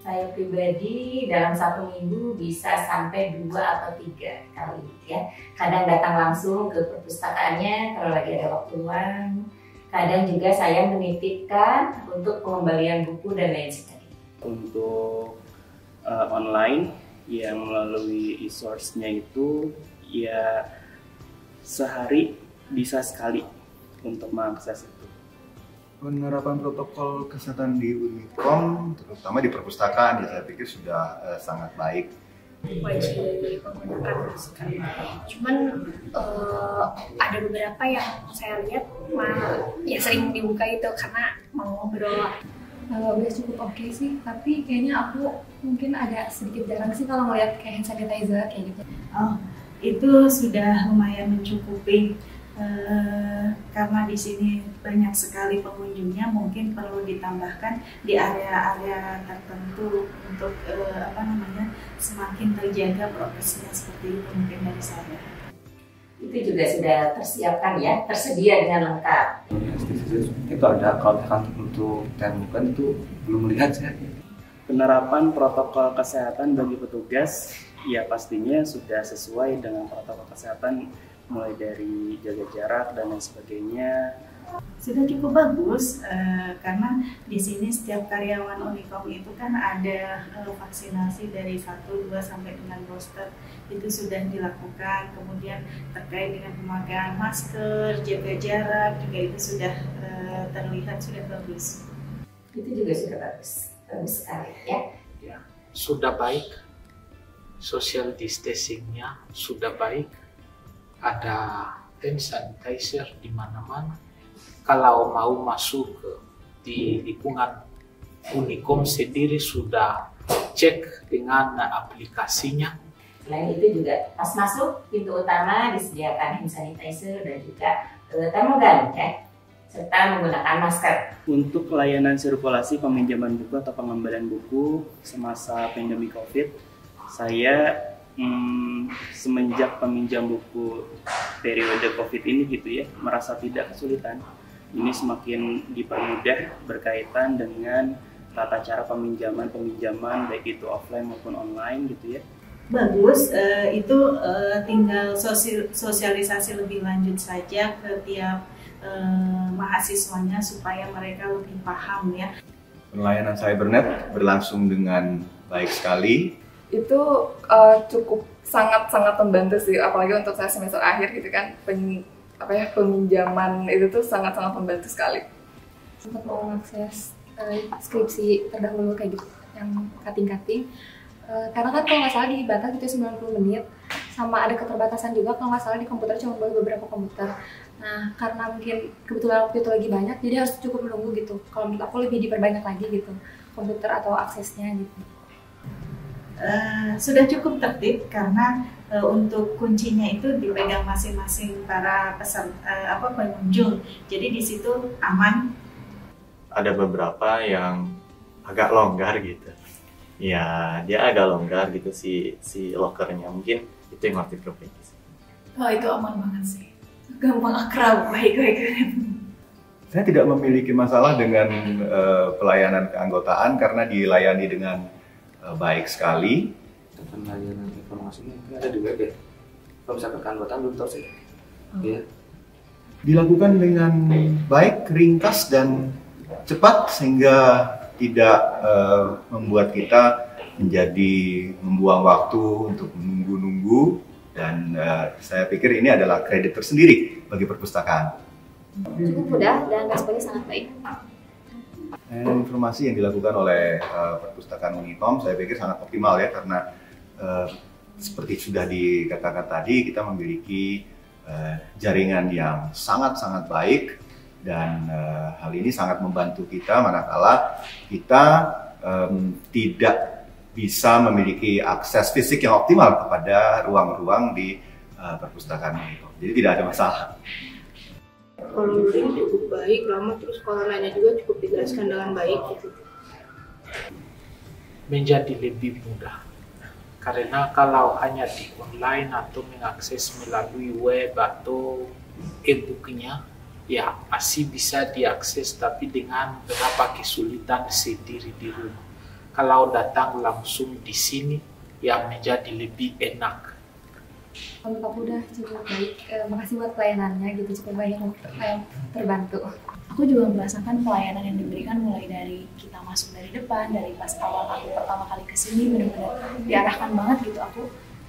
Saya pribadi dalam 1 minggu bisa sampai 2 atau 3 kali ya. Kadang datang langsung ke perpustakaannya kalau lagi ada waktu luang. Kadang juga saya menitipkan untuk pengembalian buku dan lain sebagainya. Untuk online yang melalui e-source-nya itu ya sehari bisa sekali untuk mengakses itu. Penerapan protokol kesehatan di Unikom, terutama di perpustakaan, saya pikir sudah sangat baik. Wajib menggunakan masker. Cuman ada beberapa yang saya lihat ya sering dibuka itu karena mau ngobrol. Udah cukup oke sih, tapi kayaknya aku mungkin agak sedikit jarang sih kalau ngeliat kayak hand sanitizer kayak gitu. Oh, itu sudah lumayan mencukupi. Karena di sini banyak sekali pengunjungnya, mungkin perlu ditambahkan di area-area tertentu untuk semakin terjaga prokesnya seperti itu mungkin dari saya. Itu juga sudah tersiapkan ya, tersedia dengan lengkap. Itu ada, kalau untuk temukan itu belum melihat saya. Penerapan protokol kesehatan bagi petugas ya pastinya sudah sesuai dengan protokol kesehatan, mulai dari jaga jarak dan lain sebagainya. Sudah cukup bagus karena di sini setiap karyawan Unikom itu kan ada vaksinasi dari 1, 2 sampai dengan booster, itu sudah dilakukan. Kemudian terkait dengan pemakaian masker, jaga jarak juga itu sudah terlihat sudah bagus. Itu juga sudah bagus, bagus sekali ya. Ya, sudah baik, social distancing-nya sudah baik. Ada hand sanitizer di mana-mana. Kalau mau masuk di lingkungan Unikom sendiri sudah cek dengan aplikasinya. Selain itu juga pas masuk pintu utama disediakan hand sanitizer dan juga termogan ya, serta menggunakan masker. Untuk layanan sirkulasi peminjaman buku atau pengembalian buku semasa pandemi COVID, saya semenjak peminjam buku periode COVID ini gitu ya, merasa tidak kesulitan. Ini semakin dipermudah berkaitan dengan tata cara peminjaman baik itu offline maupun online gitu ya. Bagus, itu tinggal sosialisasi lebih lanjut saja ke tiap mahasiswanya supaya mereka lebih paham ya. Pelayanan Cybernet berlangsung dengan baik sekali. Itu cukup sangat-sangat membantu sih, apalagi untuk saya semester akhir gitu kan, peminjaman itu tuh sangat-sangat membantu sekali. Sempat mau mengakses skripsi terdahulu kayak gitu, yang cutting-cutting. Karena kan kalau nggak salah dibatas gitu 90 menit, sama ada keterbatasan juga kalau nggak salah di komputer cuma boleh beberapa komputer. Nah karena mungkin kebetulan waktu itu lagi banyak, jadi harus cukup menunggu gitu. Kalau menurut aku lebih diperbanyak lagi gitu komputer atau aksesnya gitu. Sudah cukup tertib karena untuk kuncinya itu dipegang masing-masing para pengunjung. Jadi di situ aman. Ada beberapa yang agak longgar gitu. Ya, dia agak longgar gitu si lokernya. Mungkin itu yang harus diperbaiki. Oh, itu aman banget sih. Gampang akrab, baik-baik. Saya tidak memiliki masalah dengan pelayanan keanggotaan karena dilayani dengan baik sekali. Layanan informasi mungkin ada di web ya. Kalau misalkan keanggotaan belum tahu sih. Ya. Dilakukan dengan baik, ringkas dan cepat sehingga tidak membuat kita menjadi membuang waktu untuk menunggu-nunggu, dan saya pikir ini adalah kredit tersendiri bagi perpustakaan. Cukup mudah dan responnya sangat baik. Informasi yang dilakukan oleh perpustakaan Unikom saya pikir sangat optimal ya, karena seperti sudah dikatakan tadi, kita memiliki jaringan yang sangat-sangat baik, dan hal ini sangat membantu kita manakala kita tidak bisa memiliki akses fisik yang optimal kepada ruang-ruang di perpustakaan Unikom. Jadi tidak ada masalah. Kalau luring cukup baik, lama, terus kalau lainnya juga cukup dijelaskan dengan baik gitu. Menjadi lebih mudah. Karena kalau hanya di online atau mengakses melalui web atau e-booknya, ya masih bisa diakses tapi dengan beberapa kesulitan sendiri di rumah. kalau datang langsung di sini yang menjadi lebih enak. Menurut aku udah cukup baik. Makasih buat pelayanannya gitu, cukup banyak yang terbantu. Aku juga merasakan pelayanan yang diberikan mulai dari kita masuk dari depan, dari pas awal aku pertama kali kesini benar-benar diarahkan banget gitu. Aku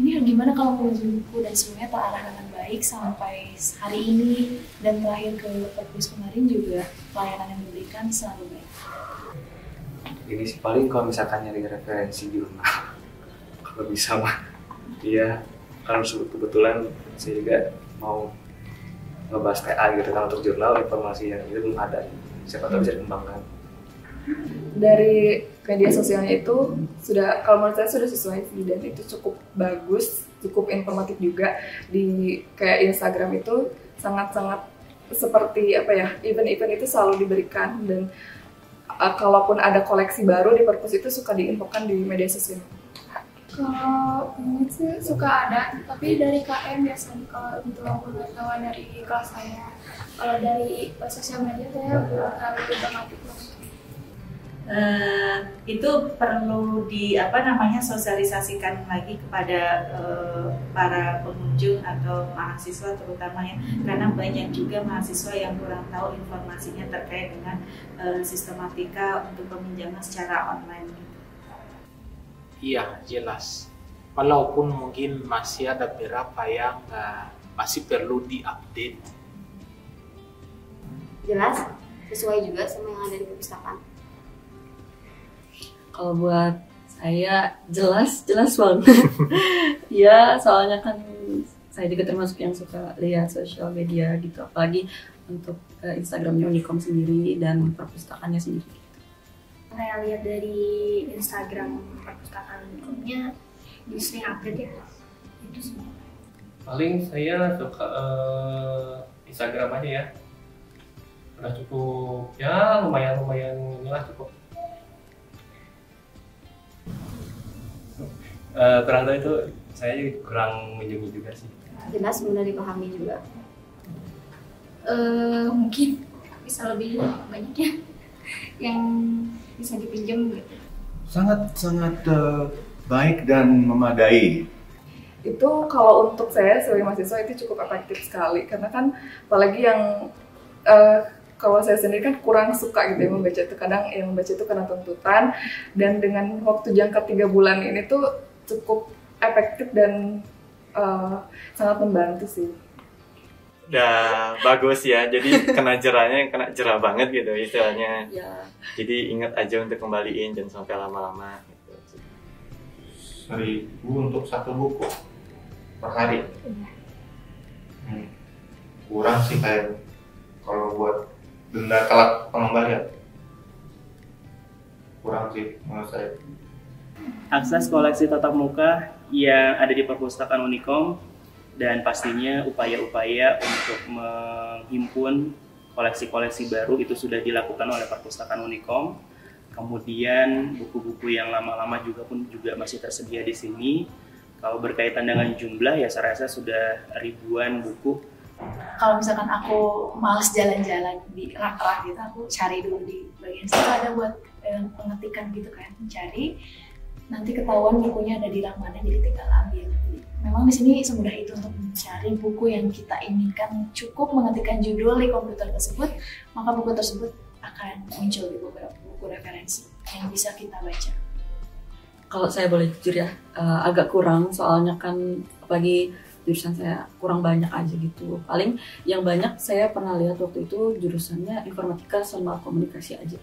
ini gimana kalau mengunjungi buku dan semuanya terarah dengan baik sampai hari ini dan terakhir ke perpus kemarin juga pelayanan yang diberikan selalu baik. Ini sih paling kalau misalkan nyari referensi jurnal kalau bisa mah iya, karena kebetulan saya juga mau ngebahas TA gitu kan, untuk jurnal informasi yang itu belum ada, siapa tahu bisa dikembangkan. Dari media sosialnya itu sudah, kalau menurut saya sudah sesuai sih, dan itu cukup bagus, cukup informatif juga. Di kayak Instagram itu sangat-sangat seperti apa ya, event-event itu selalu diberikan, dan kalaupun ada koleksi baru di perpus itu suka diinfokan di media sosial. Kalau ini sih suka ada, tapi dari KM biasanya kalau untuk pengetahuan dari kelas saya. Kalau dari sosial media saya belum terlalu informatif. Itu perlu sosialisasikan lagi kepada para pengunjung atau mahasiswa terutama ya, karena banyak juga mahasiswa yang kurang tahu informasinya terkait dengan sistematika untuk peminjaman secara online. Iya, jelas. Walaupun mungkin masih ada beberapa yang masih perlu diupdate. Jelas, sesuai juga sama yang ada di perpustakaan. Kalau buat saya jelas banget. Ya, soalnya kan saya juga termasuk yang suka lihat sosial media gitu, apalagi untuk Instagramnya Unikom sendiri dan perpustakaannya sendiri. Saya lihat dari Instagram perpustakaan Unikomnya sering update ya. Itu sih. Paling saya suka Instagram aja ya. Udah cukup ya, lumayan inilah cukup. Kurang tahu itu, saya kurang menjadi juga sih. Jelas mudah dipahami juga. Mungkin bisa lebih banyak ya yang bisa dipinjam gitu. Sangat baik dan memadai. Itu kalau untuk saya sebagai mahasiswa itu cukup efektif sekali, karena kan apalagi yang kalau saya sendiri kan kurang suka gitu ya membaca itu, kadang yang membaca itu karena tuntutan, dan dengan waktu jangka 3 bulan ini tuh cukup efektif dan sangat membantu sih. Udah bagus ya, jadi kena jerah banget gitu istilahnya. Ya. Jadi ingat aja untuk kembaliin, jangan sampai lama-lama gitu. 1.000 untuk satu buku per hari. Kurang sih kayak kalau buat denda telat pengembalian. Kurang sih menurut saya. Akses koleksi tatap muka yang ada di perpustakaan Unikom, dan pastinya upaya-upaya untuk menghimpun koleksi-koleksi baru itu sudah dilakukan oleh perpustakaan Unikom. Kemudian buku-buku yang lama-lama juga masih tersedia di sini. Kalau berkaitan dengan jumlah ya saya rasa sudah ribuan buku. Kalau misalkan aku males jalan-jalan di rak-rak gitu, aku cari dulu di bagian situ ada buat pengetikan gitu kan, mencari. Nanti ketahuan bukunya ada di rak mana, jadi tinggal ambil. Memang di sini semudah itu untuk mencari buku yang kita inginkan. Cukup mengetikkan judul di komputer tersebut, maka buku tersebut akan muncul di beberapa buku referensi yang bisa kita baca. Kalau saya boleh jujur ya, agak kurang, soalnya kan apalagi jurusan saya kurang banyak aja gitu. Paling yang banyak saya pernah lihat waktu itu jurusannya informatika sama komunikasi aja.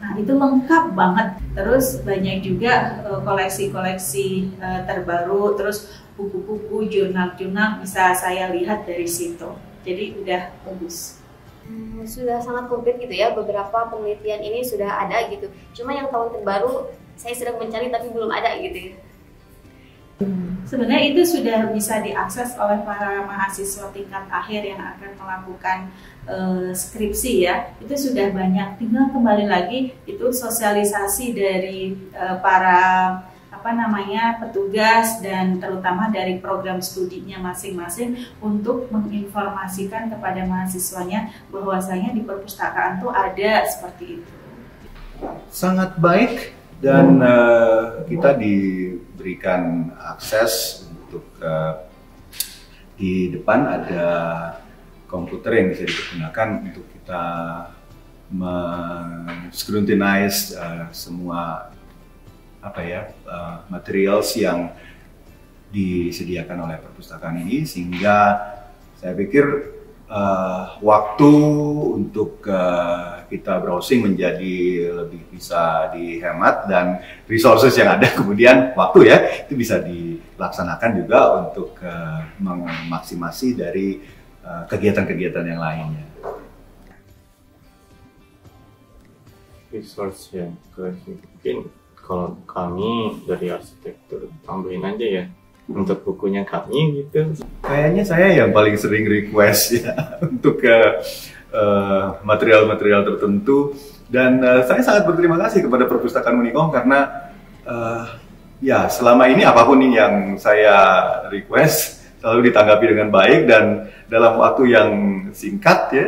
Nah, itu lengkap banget. Terus banyak juga koleksi-koleksi terbaru, terus buku-buku, jurnal-jurnal bisa saya lihat dari situ. Jadi udah bagus. Sudah sangat komplit gitu ya, beberapa penelitian ini sudah ada gitu. Cuma yang tahun terbaru saya sedang mencari tapi belum ada gitu. Sebenarnya itu sudah bisa diakses oleh para mahasiswa tingkat akhir yang akan melakukan skripsi ya. Itu sudah banyak, tinggal kembali lagi itu sosialisasi dari para petugas dan terutama dari program studinya masing-masing untuk menginformasikan kepada mahasiswanya bahwasanya di perpustakaan tuh ada seperti itu. Sangat baik dan kita diberikan akses untuk di depan ada komputer yang bisa digunakan untuk kita men-scrutinize semua materials yang disediakan oleh perpustakaan ini, sehingga saya pikir waktu untuk kita browsing menjadi lebih bisa dihemat, dan resources yang ada kemudian waktu itu bisa dilaksanakan juga untuk memaksimasi dari kegiatan-kegiatan yang lainnya. Resource yang mungkin kalau kami dari arsitektur tambahin aja ya untuk bukunya kami gitu. Kayaknya saya yang paling sering request ya untuk material-material tertentu, dan saya sangat berterima kasih kepada Perpustakaan Unikom karena ya selama ini apapun yang saya request selalu ditanggapi dengan baik dan dalam waktu yang singkat ya.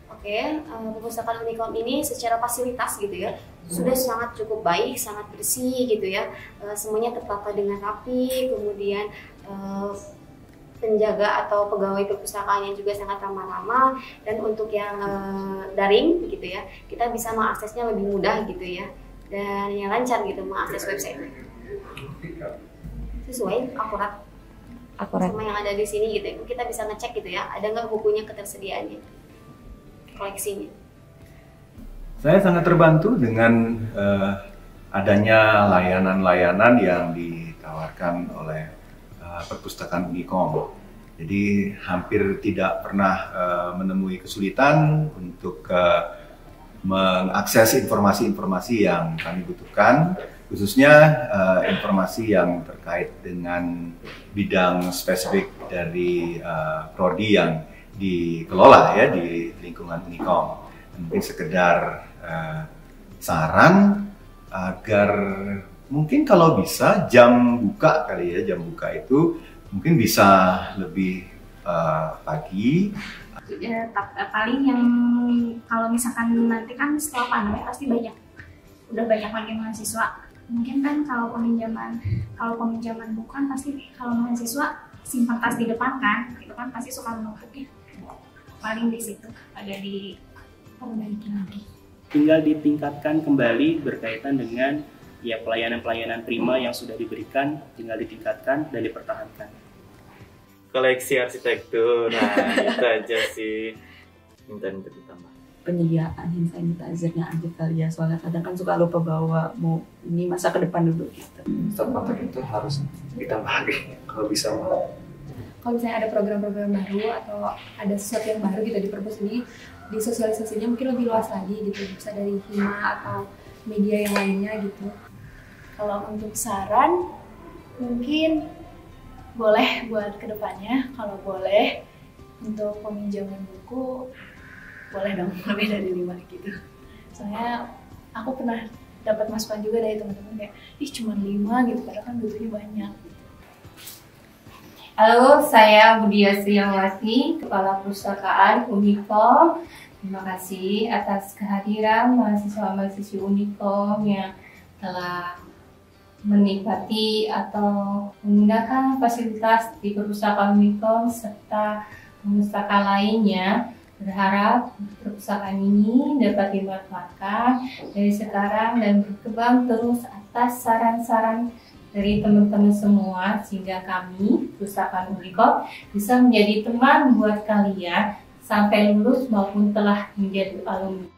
Oke, Perpustakaan Unikom ini secara fasilitas gitu ya sudah sangat cukup baik, sangat bersih gitu ya, semuanya tertata dengan rapi, kemudian penjaga atau pegawai perpustakaannya juga sangat ramah-ramah, dan untuk yang daring gitu ya kita bisa mengaksesnya lebih mudah gitu ya, dan yang lancar gitu mengakses website sesuai akurat sama yang ada di sini gitu ya. Kita bisa ngecek gitu ya ada nggak bukunya ketersediaannya, koleksinya. Saya sangat terbantu dengan adanya layanan-layanan yang ditawarkan oleh Perpustakaan Unikom. Jadi hampir tidak pernah menemui kesulitan untuk mengakses informasi-informasi yang kami butuhkan, khususnya informasi yang terkait dengan bidang spesifik dari prodi yang dikelola ya di lingkungan Unikom. Mungkin sekedar saran agar mungkin kalau bisa jam buka kali ya, jam buka itu mungkin bisa lebih pagi. Ya, paling yang kalau misalkan nanti kan setelah pandemi pasti udah banyak lagi mahasiswa. Mungkin kan kalau peminjaman buku kan pasti kalau mahasiswa simpan tas di depan kan, itu kan pasti suka menumpuknya. Paling di situ ada di perbaiki lagi. Tinggal ditingkatkan kembali berkaitan dengan ya pelayanan-pelayanan prima yang sudah diberikan, tinggal ditingkatkan dan dipertahankan. Koleksi arsitektur, nah itu aja sih minta ditambah. Penyediaan hand sanitizer-nya aja kali ya, soalnya kadang kan suka lupa bawa, mau ini masa ke depan dulu gitu. Stok kontak itu harus ditambah lagi kalau bisa. Kalau misalnya ada program-program baru atau ada sesuatu yang baru gitu di perpus ini, disosialisasinya mungkin lebih luas lagi gitu, bisa dari Hima atau media yang lainnya gitu. Kalau untuk saran mungkin boleh buat kedepannya, kalau boleh untuk peminjaman buku boleh dong lebih dari 5 gitu. Soalnya aku pernah dapat masukan juga dari teman-teman kayak cuma 5 gitu, padahal kan butuhnya banyak. Halo, saya Budia Sriawati, Kepala Perpustakaan Unikom. Terima kasih atas kehadiran mahasiswa-mahasiswi Unikom yang telah menikmati atau menggunakan fasilitas di Perpustakaan Unikom serta perpustakaan lainnya. Berharap perpustakaan ini dapat dimanfaatkan dari sekarang dan berkembang terus atas saran-saran dari teman-teman semua, sehingga kami, Perpustakaan Unikom, bisa menjadi teman buat kalian sampai lulus maupun telah menjadi alumni.